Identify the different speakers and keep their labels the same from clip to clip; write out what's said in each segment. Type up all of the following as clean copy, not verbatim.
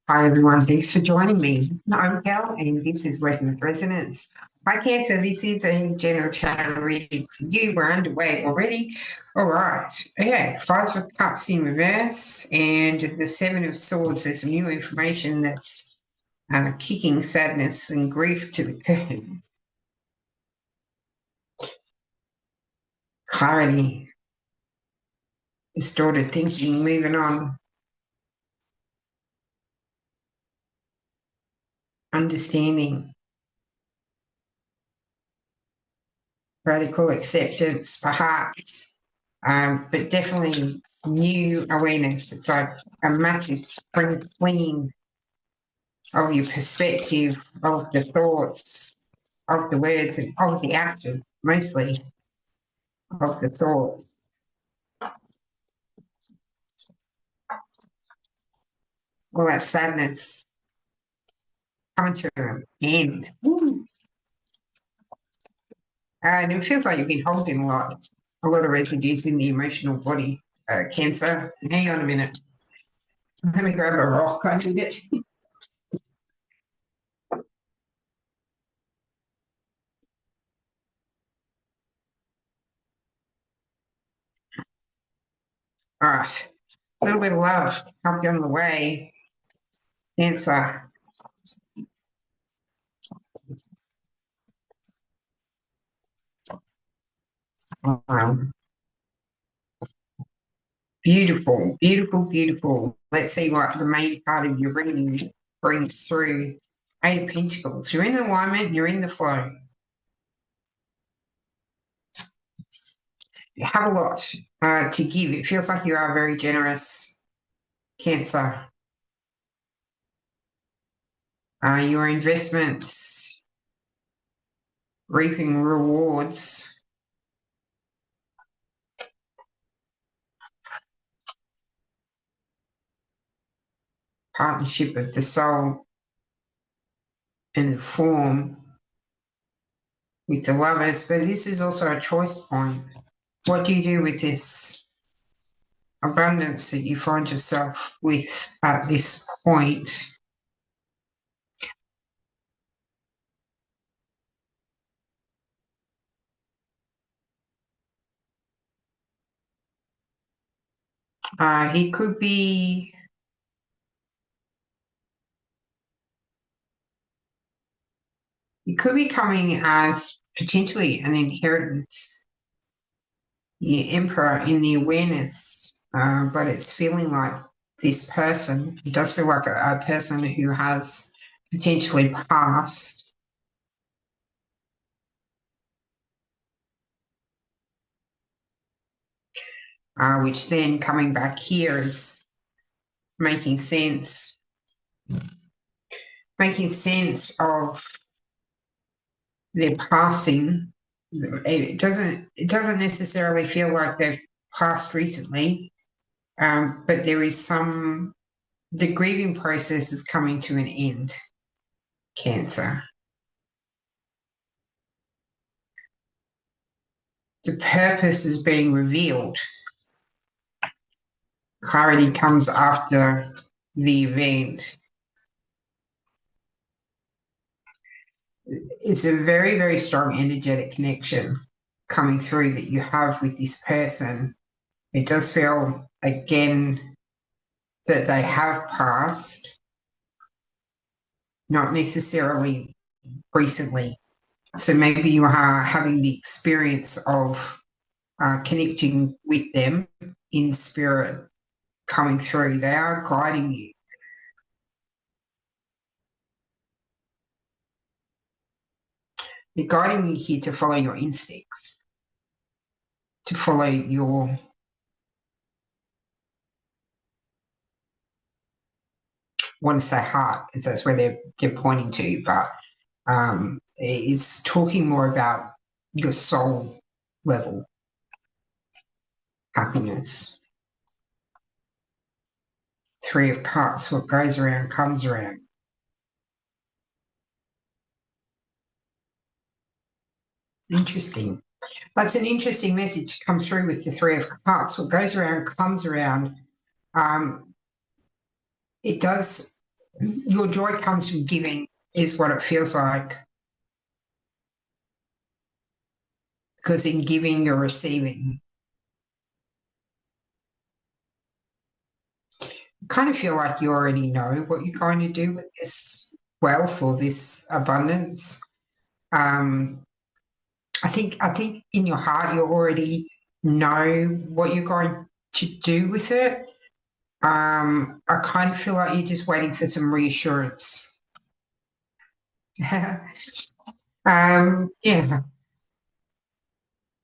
Speaker 1: Hi, everyone. Thanks for joining me. I'm Cal, and this is Working with Resonance. Hi, Cancer. This is a general channel reading for you. We're underway already. All right. Okay. Five of Cups in reverse and the Seven of Swords. There's some new information that's kicking sadness and grief to the curb. Clarity, distorted thinking, moving on. Understanding, radical acceptance, perhaps, but definitely new awareness. It's like a massive spring clean of your perspective, of the thoughts, of the words, and of the action, mostly of the thoughts. All that sadness coming to an end. And it feels like you've been holding a lot of residues in the emotional body, Cancer. Hang on a minute. Let me grab a rock. I need it. All right. A little bit of love to help you on the way. Cancer. Beautiful, beautiful, beautiful. Let's see what the main part of your reading brings through. Eight of Pentacles. You're in alignment, you're in the flow. You have a lot to give. It feels like you are very generous, Cancer. Your investments reaping rewards. Partnership of the soul and the form with the Lovers, but this is also a choice point. What do you do with this abundance that you find yourself with at this point? He could be coming as potentially an inheritance, the Emperor in the awareness, but it's feeling like this person, it does feel like a person who has potentially passed. Which then coming back here is making sense of their passing. It doesn't necessarily feel like they've passed recently, but there is the grieving process is coming to an end, Cancer. The purpose is being revealed. Clarity comes after the event. It's a very, very strong energetic connection coming through that you have with this person. It does feel, again, that they have passed, not necessarily recently. So maybe you are having the experience of connecting with them in spirit coming through. They are guiding you. They're guiding you here to follow your instincts, to follow your want to say heart, because that's where they're pointing to, but it's talking more about your soul level happiness. Three of Cups, what goes around comes around. Interesting. That's an interesting message to come through with the Three of Cups. What goes around comes around. It does Your joy comes from giving, is what it feels like. Because in giving, you're receiving. I kind of feel like you already know what you're going to do with this wealth or this abundance. I think in your heart you already know what you're going to do with it. I kind of feel like you're just waiting for some reassurance. Yeah,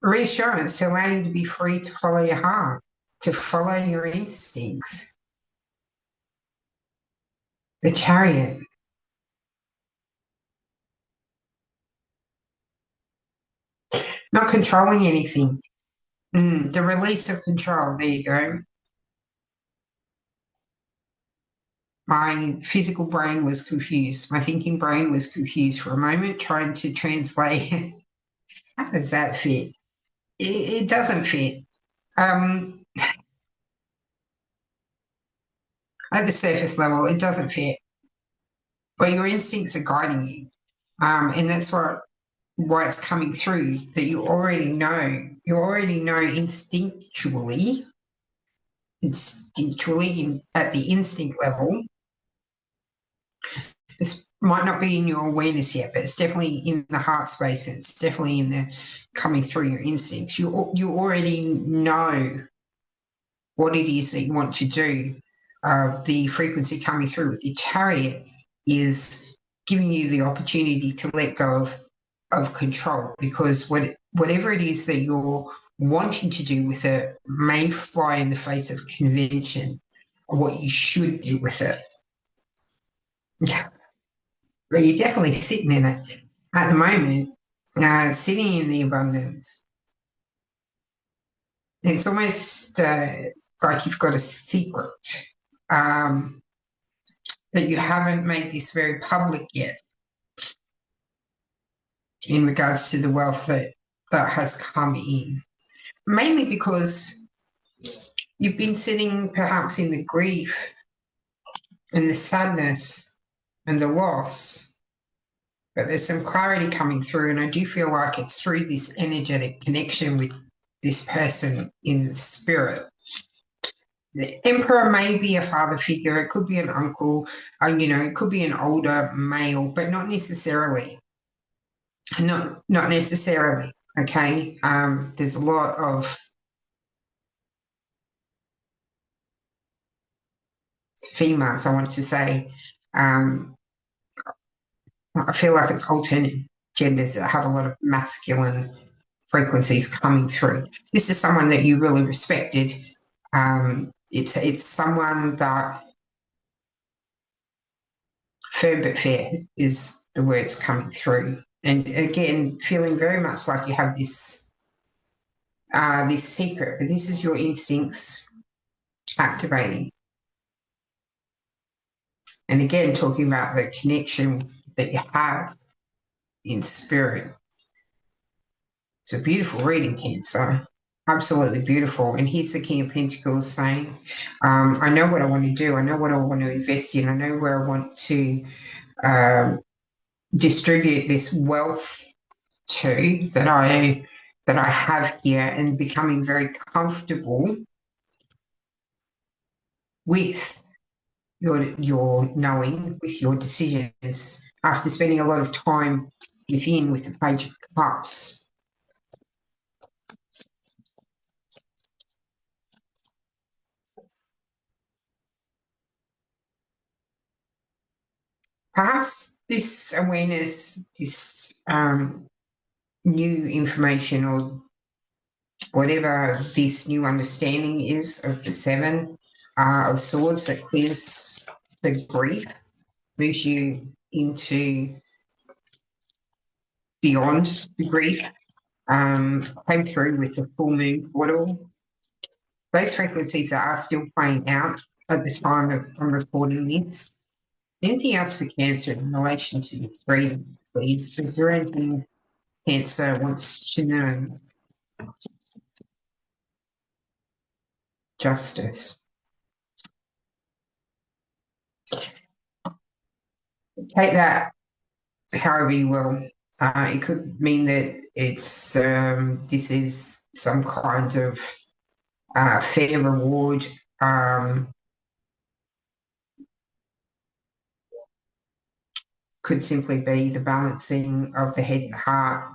Speaker 1: reassurance to allow you to be free to follow your heart, to follow your instincts. The Chariot. Not controlling anything. The release of control. There you go. My physical brain was confused. My thinking brain was confused for a moment, trying to translate. How does that fit? It doesn't fit. Um, at the surface level, it doesn't fit. But your instincts are guiding you, and that's why it's coming through. That you already know. You already know instinctually, at the instinct level. This might not be in your awareness yet, but it's definitely in the heart space. And it's definitely in the coming through your instincts. You already know what it is that you want to do. The frequency coming through with your Chariot is giving you the opportunity to let go of control, because whatever it is that you're wanting to do with it may fly in the face of convention or what you should do with it. But you're definitely sitting in it at the moment, sitting in the abundance. It's almost like you've got a secret, um, that you haven't made this very public yet in regards to the wealth that has come in. Mainly because you've been sitting perhaps in the grief and the sadness and the loss, but there's some clarity coming through, and I do feel like it's through this energetic connection with this person in the spirit. The emperor may be a father figure, it could be an uncle, it could be an older male, but not necessarily. Not necessarily. Okay. There's a lot of females, I want to say. I feel like it's alternate genders that have a lot of masculine frequencies coming through. This is someone that you really respected. It's someone that firm but fair is the words coming through. And again, feeling very much like you have this secret, but this is your instincts activating. And again, talking about the connection that you have in spirit. It's a beautiful reading, Cancer. Absolutely beautiful. And here's the King of Pentacles saying, I know what I want to do. I know what I want to invest in. I know where I want to distribute this wealth to that I have here, and becoming very comfortable with your knowing, with your decisions, after spending a lot of time within with the Page of Cups. Perhaps this awareness, this new information, or whatever this new understanding is of the Seven of Swords that clears the grief, moves you into beyond the grief, came through with the full moon portal. Those frequencies are still playing out at the time of I'm recording this. Anything else for Cancer in relation to this reading, please? Is there anything Cancer wants to know? Justice. Take that however you will. It could mean that it's this is some kind of fair reward. Could simply be the balancing of the head and the heart,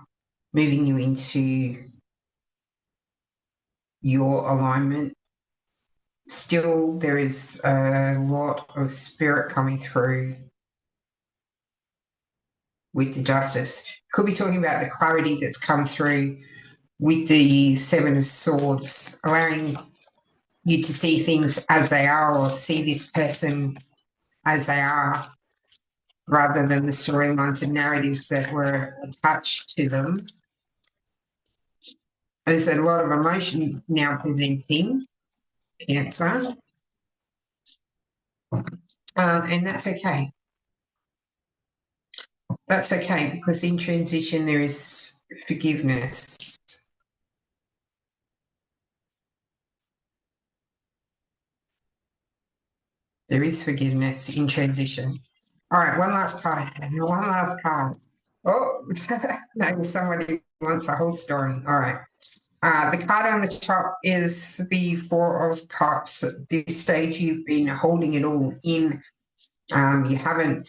Speaker 1: moving you into your alignment. Still, there is a lot of spirit coming through with the justice. Could be talking about the clarity that's come through with the Seven of Swords, allowing you to see things as they are, or see this person as they are, rather than the storylines and narratives that were attached to them. There's a lot of emotion now presenting Cancer, and that's okay. That's okay, because in transition there is forgiveness. There is forgiveness in transition. All right, one last card. One last card. Oh, no, somebody wants a whole story. All right. The card on the top is the Four of Cups. At this stage, you've been holding it all in. You haven't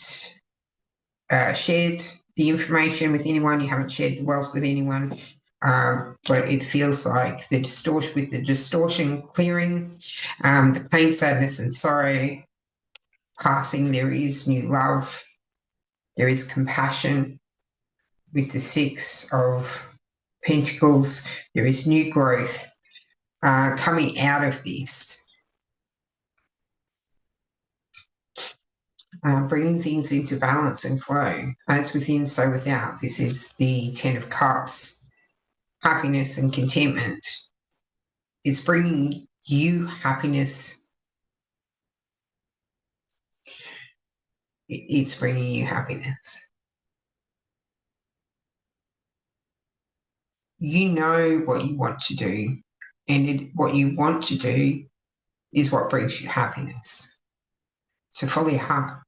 Speaker 1: shared the information with anyone. You haven't shared the wealth with anyone. But it feels like the distortion clearing, the pain, sadness, and sorrow passing. There is new love. There is compassion. With the Six of Pentacles, there is new growth coming out of this. Bringing things into balance and flow, as within, so without. This is the Ten of Cups, happiness and contentment. It's bringing you happiness. It's bringing you happiness. You know what you want to do, and what you want to do is what brings you happiness. So follow your heart.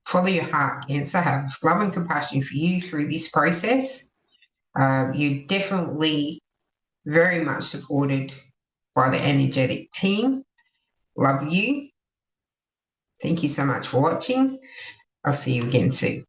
Speaker 1: Follow your heart, Cancer. Have love and compassion for you through this process. You're definitely very much supported by the energetic team. Love you. Thank you so much for watching. I'll see you again soon.